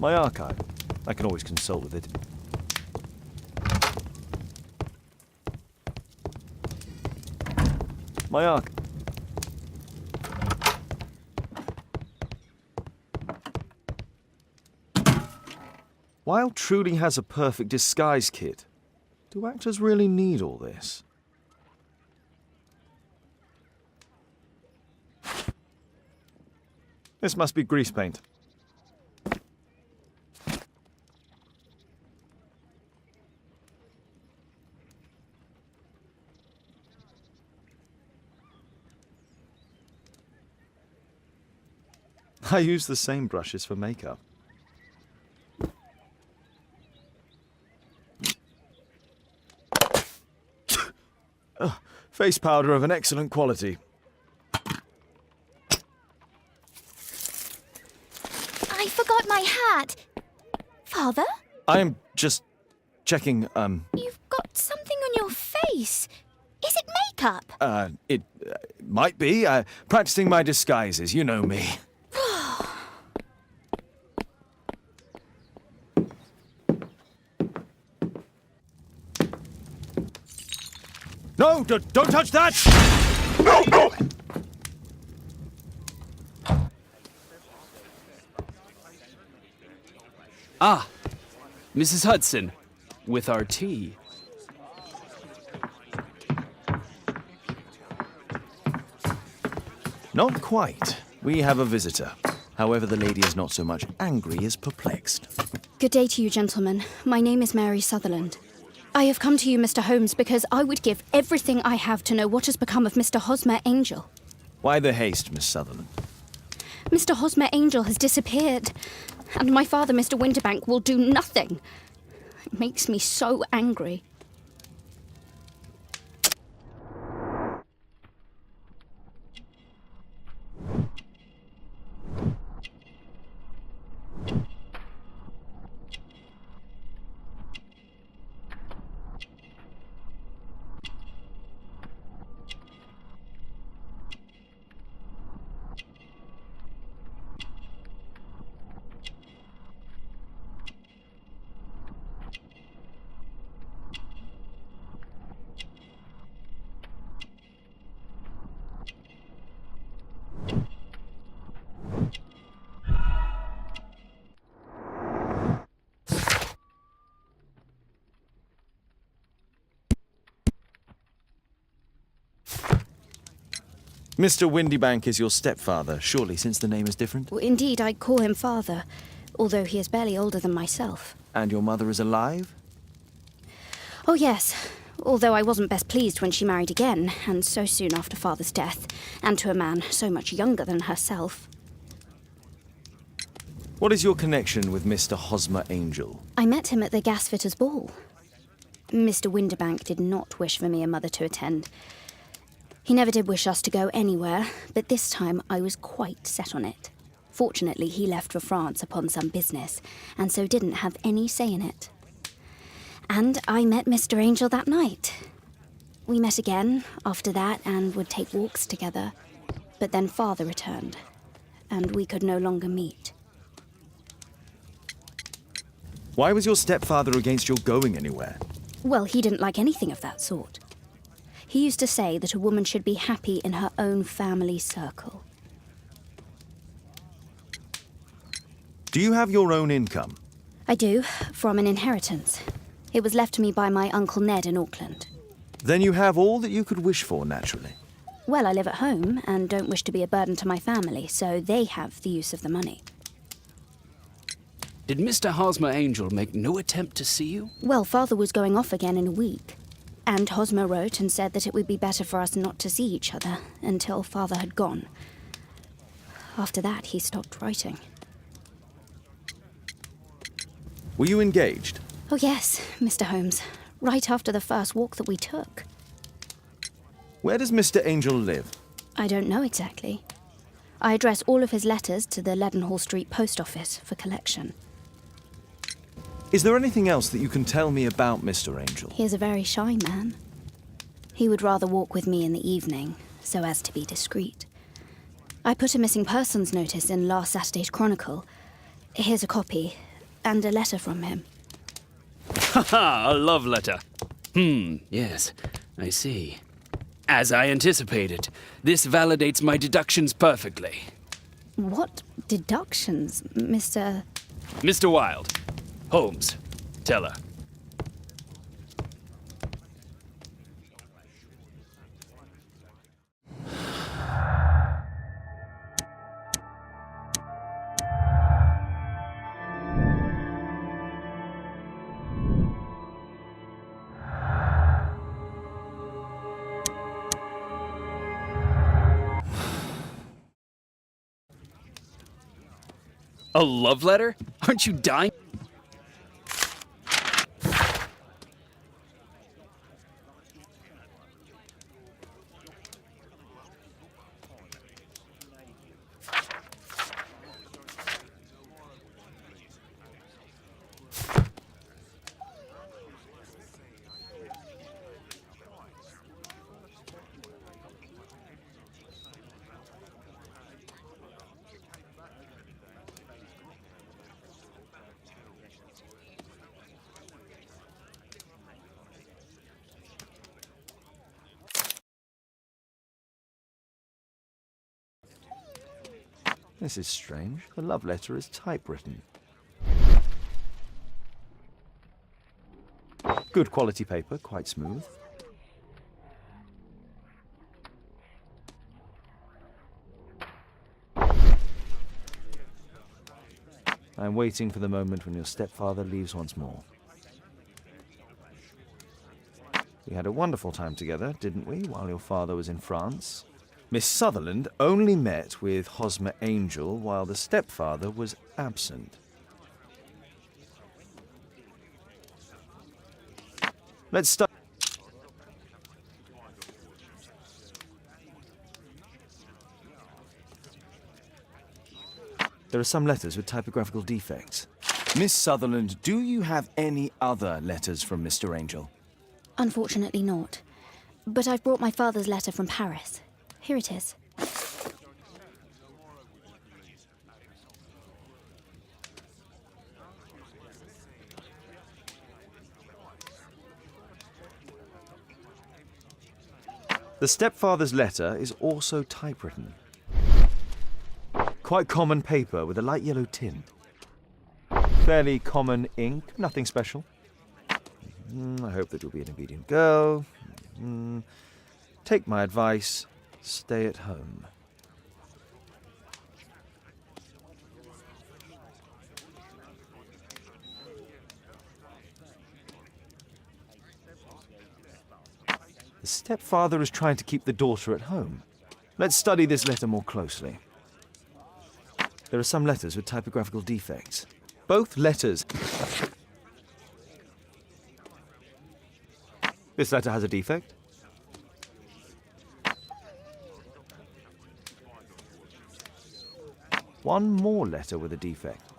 My archive. I can always consult with it. My archive. Weil truly has a perfect disguise kit. Do actors really need all this? This must be grease paint. I use the same brushes for makeup. Face powder of an excellent quality. I forgot my hat. Father? I am just checking, You've got something on your face. Is it makeup? It might be. Practicing my disguises, you know me. No, don't touch that! No! Ah, Mrs. Hudson, with our tea. Not quite. We have a visitor. However, the lady is not so much angry as perplexed. Good day to you, gentlemen. My name is Mary Sutherland. I have come to you, Mr. Holmes, because I would give everything I have to know what has become of Mr. Hosmer Angel. Why the haste, Miss Sutherland? Mr. Hosmer Angel has disappeared, and my father, Mr. Winterbank, will do nothing. It makes me so angry. Mr. Windybank is your stepfather, surely, since the name is different? Well, indeed, I call him father, although he is barely older than myself. And your mother is alive? Oh, yes, although I wasn't best pleased when she married again, and so soon after father's death, and to a man so much younger than herself. What is your connection with Mr. Hosmer Angel? I met him at the gasfitter's ball. Mr. Winterbank did not wish for me and mother to attend. He never did wish us to go anywhere, but this time I was quite set on it. Fortunately, he left for France upon some business, and so didn't have any say in it. And I met Mr. Angel that night. We met again after that and would take walks together. But then father returned, and we could no longer meet. Why was your stepfather against your going anywhere? Well, he didn't like anything of that sort. He used to say that a woman should be happy in her own family circle. Do you have your own income? I do, from an inheritance. It was left to me by my Uncle Ned in Auckland. Then you have all that you could wish for, naturally. Well, I live at home and don't wish to be a burden to my family, so they have the use of the money. Did Mr. Hosmer Angel make no attempt to see you? Well, father was going off again in a week. And Hosmer wrote and said that it would be better for us not to see each other until father had gone. After that, he stopped writing. Were you engaged? Oh yes, Mr. Holmes. Right after the first walk that we took. Where does Mr. Angel live? I don't know exactly. I address all of his letters to the Leadenhall Street Post Office for collection. Is there anything else that you can tell me about Mr. Angel? He is a very shy man. He would rather walk with me in the evening, so as to be discreet. I put a missing persons notice in last Saturday's Chronicle. Here's a copy, and a letter from him. Haha, a love letter. Yes, I see. As I anticipated, this validates my deductions perfectly. What deductions, Mr. Mr. Wilde. Holmes. Tell her. A love letter? Aren't you dying? This is strange. The love letter is typewritten. Good quality paper, quite smooth. I'm waiting for the moment when your stepfather leaves once more. We had a wonderful time together, didn't we, while your father was in France? Miss Sutherland only met with Hosmer Angel while the stepfather was absent. Let's start. There are some letters with typographical defects. Miss Sutherland, do you have any other letters from Mr. Angel? Unfortunately not. But I've brought my father's letter from Paris. Here it is. The stepfather's letter is also typewritten. Quite common paper with a light yellow tint. Fairly common ink, nothing special. I hope that you'll be an obedient girl. Take my advice, stay at home. The stepfather is trying to keep the daughter at home. Let's study this letter more closely. There are some letters with typographical defects. Both letters... This letter has a defect. One more letter with a defect.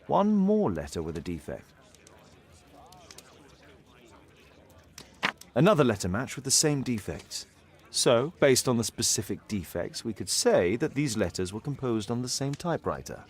One more letter with a defect. Another letter match with the same defects. So, based on the specific defects, we could say that these letters were composed on the same typewriter.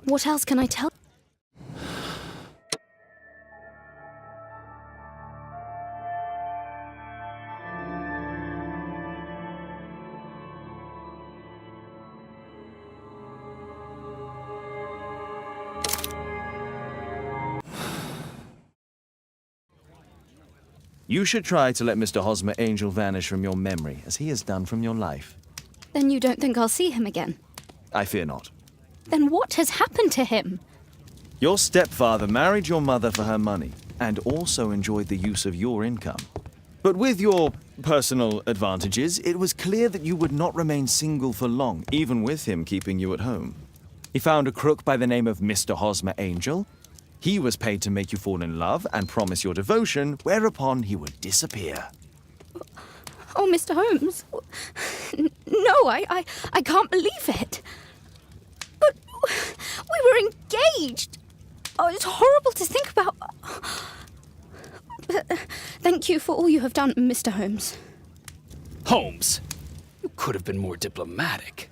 What else can I tell? You should try to let Mr. Hosmer Angel vanish from your memory, as he has done from your life. Then you don't think I'll see him again? I fear not. Then what has happened to him? Your stepfather married your mother for her money, and also enjoyed the use of your income. But with your personal advantages, it was clear that you would not remain single for long, even with him keeping you at home. He found a crook by the name of Mr. Hosmer Angel. He was paid to make you fall in love and promise your devotion, whereupon he would disappear. Oh, Mr. Holmes. No, I can't believe it. But we were engaged. Oh, it's horrible to think about. But thank you for all you have done, Mr. Holmes. Holmes, you could have been more diplomatic.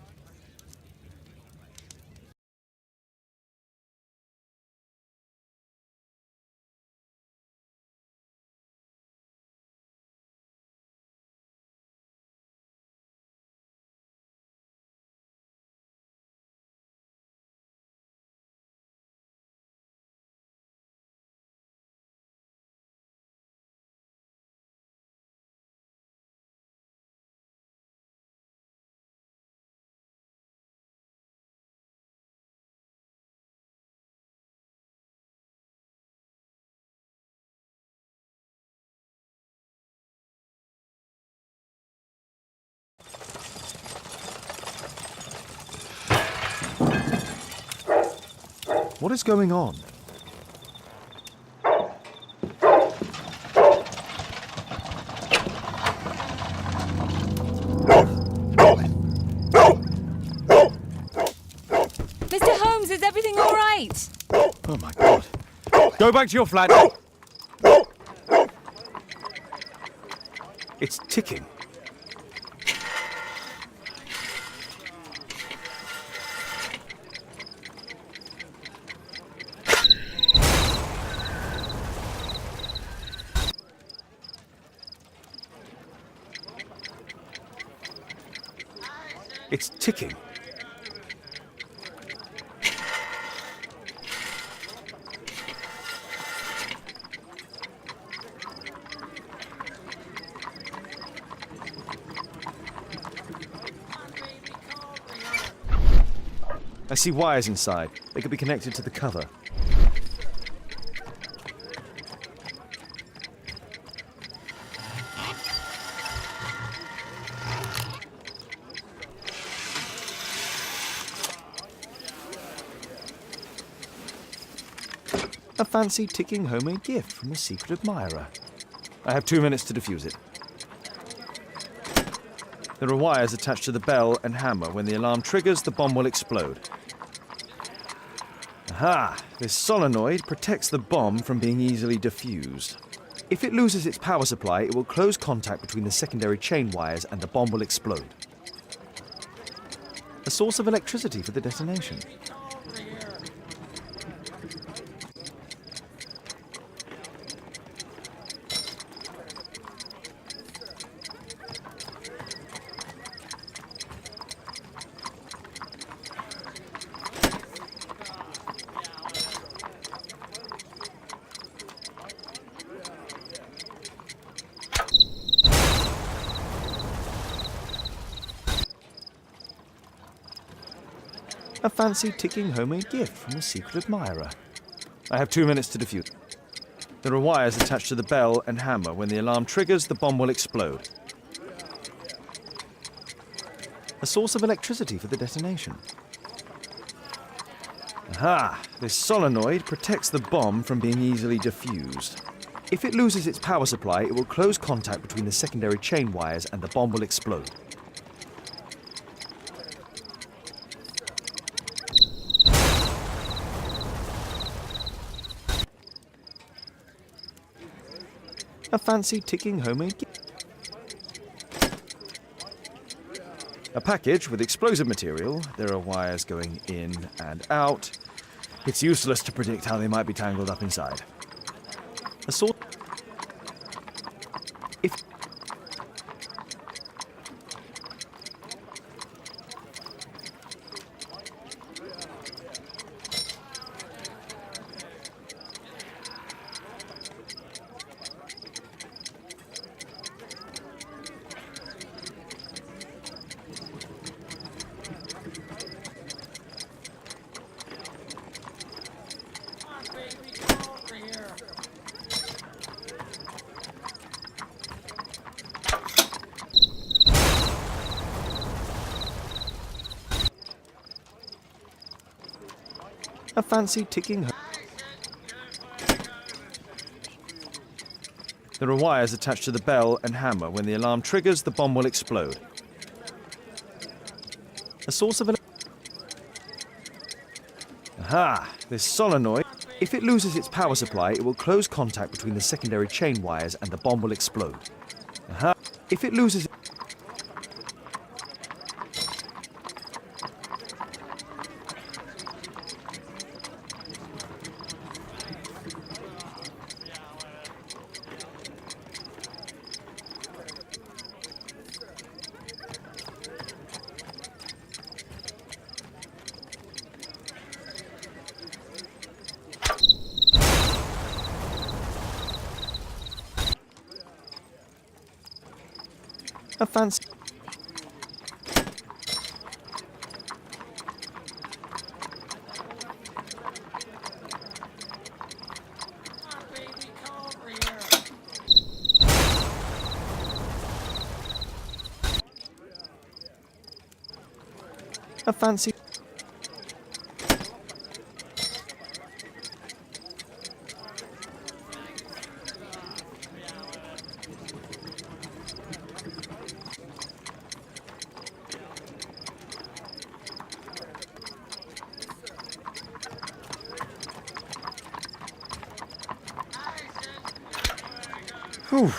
What is going on? Mr. Holmes, is everything all right? Oh my God. Go back to your flat. It's ticking. It's ticking. I see wires inside. They could be connected to the cover. A fancy ticking homemade gift from a secret admirer. I have 2 minutes to defuse it. There are wires attached to the bell and hammer. When the alarm triggers, the bomb will explode. Aha! This solenoid protects the bomb from being easily diffused. If it loses its power supply, it will close contact between the secondary chain wires and the bomb will explode. A source of electricity for the detonation. A fancy ticking homemade gift from a secret admirer. I have 2 minutes to defuse. There are wires attached to the bell and hammer. When the alarm triggers, the bomb will explode. A source of electricity for the detonation. Aha! This solenoid protects the bomb from being easily diffused. If it loses its power supply, it will close contact between the secondary chain wires and the bomb will explode. A fancy ticking homemade gift. A package with explosive material. There are wires going in and out. It's useless to predict how they might be tangled up inside. A sort... If... A fancy ticking... There are wires attached to the bell and hammer. When the alarm triggers, the bomb will explode. A source of... Aha! This solenoid... If it loses its power supply, it will close contact between the secondary chain wires and the bomb will explode. Aha! If it loses... A fancy... A fancy... Whew.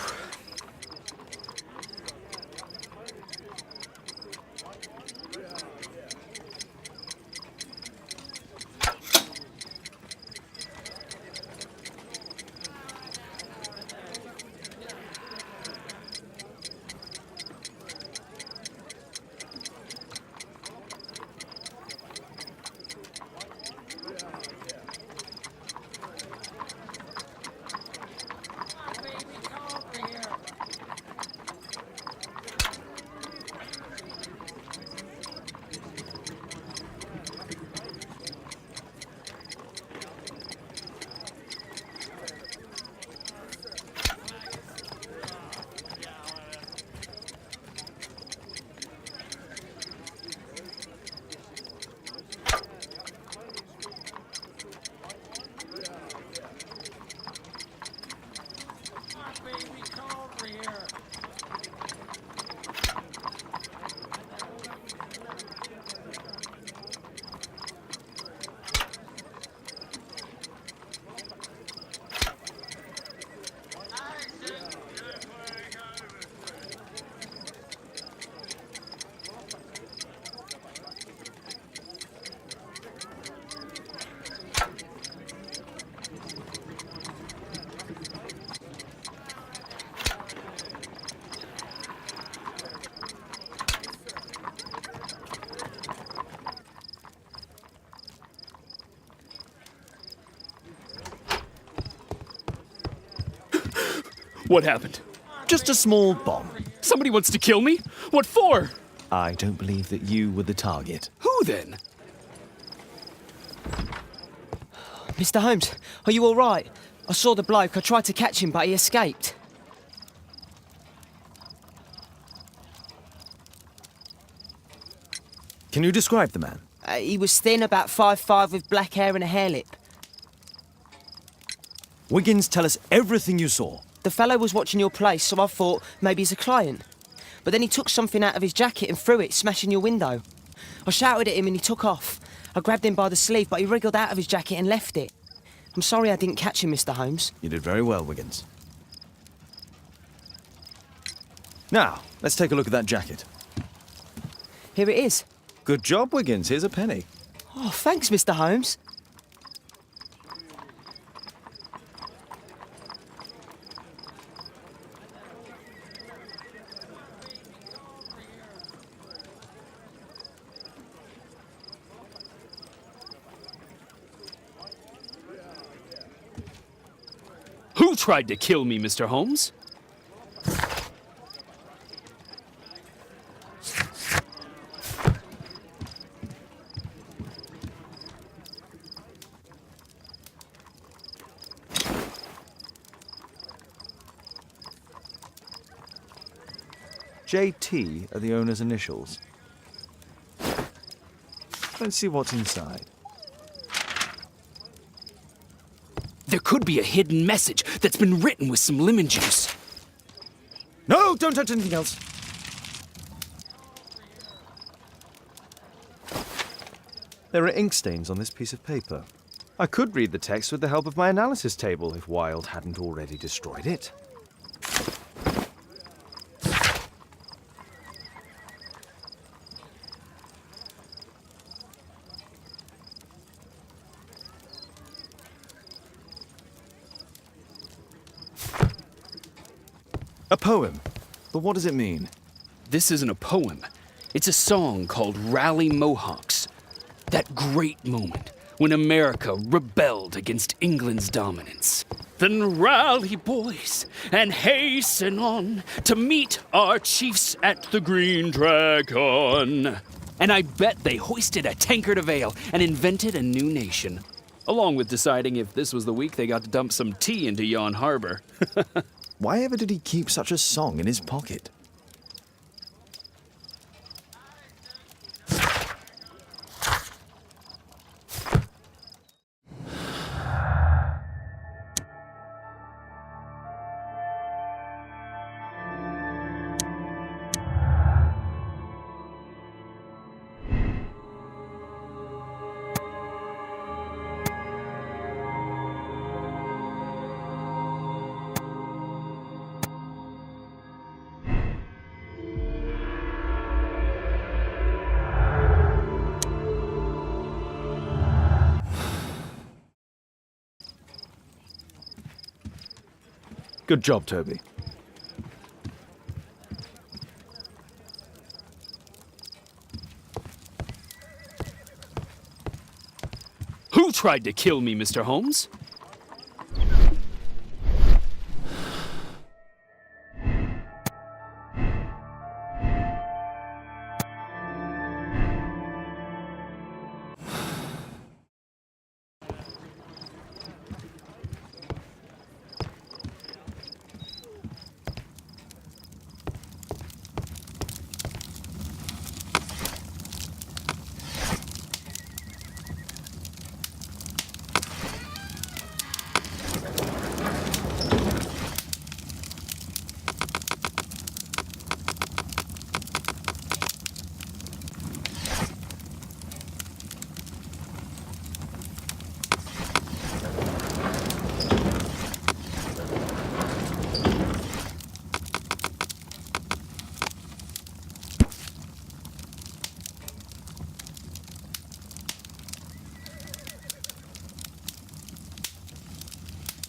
What happened? Just a small bomb. Somebody wants to kill me? What for? I don't believe that you were the target. Who then? Mr. Holmes, are you all right? I saw the bloke. I tried to catch him, but he escaped. Can you describe the man? He was thin, about 5'5", with black hair and a hair lip. Wiggins, tell us everything you saw. The fellow was watching your place, so I thought maybe he's a client. But then he took something out of his jacket and threw it, smashing your window. I shouted at him and he took off. I grabbed him by the sleeve, but he wriggled out of his jacket and left it. I'm sorry I didn't catch him, Mr. Holmes. You did very well, Wiggins. Now, let's take a look at that jacket. Here it is. Good job, Wiggins. Here's a penny. Oh, thanks, Mr. Holmes. Who tried to kill me, Mr. Holmes? JT are the owner's initials. Let's see what's inside. There could be a hidden message that's been written with some lemon juice. No, don't touch anything else. There are ink stains on this piece of paper. I could read the text with the help of my analysis table if Wilde hadn't already destroyed it. A poem. But what does it mean? This isn't a poem. It's a song called Rally Mohawks. That great moment when America rebelled against England's dominance. Then rally, boys, and hasten on to meet our chiefs at the Green Dragon. And I bet they hoisted a tankard of ale and invented a new nation. Along with deciding if this was the week they got to dump some tea into yon harbor. Why ever did he keep such a song in his pocket? Good job, Toby. Who tried to kill me, Mr. Holmes?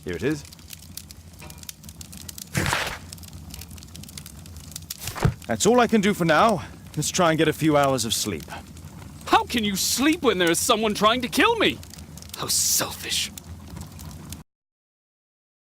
Here it is. That's all I can do for now. Let's try and get a few hours of sleep. How can you sleep when there is someone trying to kill me? How selfish.